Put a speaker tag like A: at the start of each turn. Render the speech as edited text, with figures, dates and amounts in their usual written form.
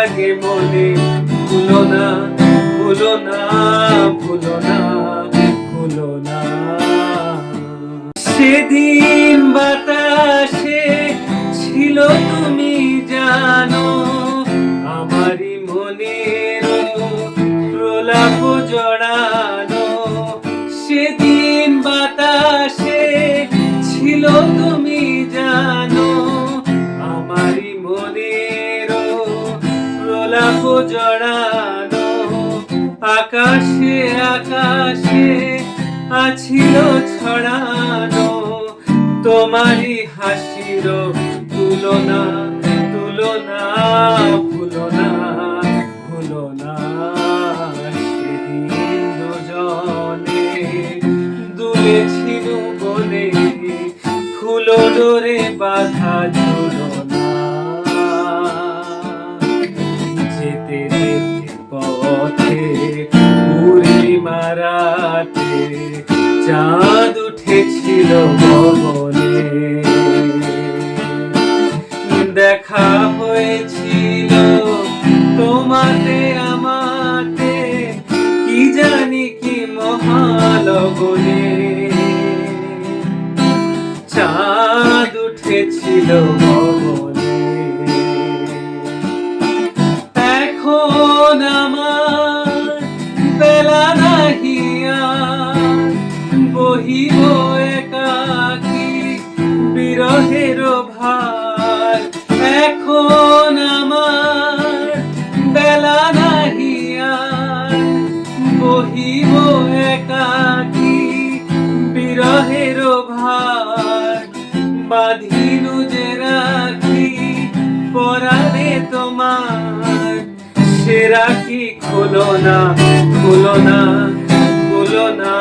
A: লাগে মনে, ভুলো না ভুলো না ভুলো না ভুলো না। সেদিন বাতাসে ছিল তুমি জানো, আমারই মনের প্রলাপ জড়ানো। সেদিন বাতাসে ছিল তুমি জানো, আমারই মনের প্রলাপ জড়ানো। আকাশে আকাশে আছিল ছড়ানো, তোমারই হাসির তুলনা তুলনা ভুলো না ভুলো না। সেদিন দুজনে দুলেছিল বনে, ফুলো ডোরে বাঁধা ঝুলনা। যেতে যেতে পথে পূর্ণিমা রাতে চাঁদ উঠেছিল ভবনে। দেখা হয়েছিল তোমাতে আমাতে, কি জানি কি মহালগনে। চাঁদ উঠেছিল ভবনে। এখন আমার বেলা নাহি আর, বহিব একাকী বিরহের ভার। এখন আমার বেলা নাহি আর, বহিব একাকী বিরহের ভার। বাঁধিনু যে রাখি পরাণে তোমার, সে রাখি খোলো না খোলো না খোলো না।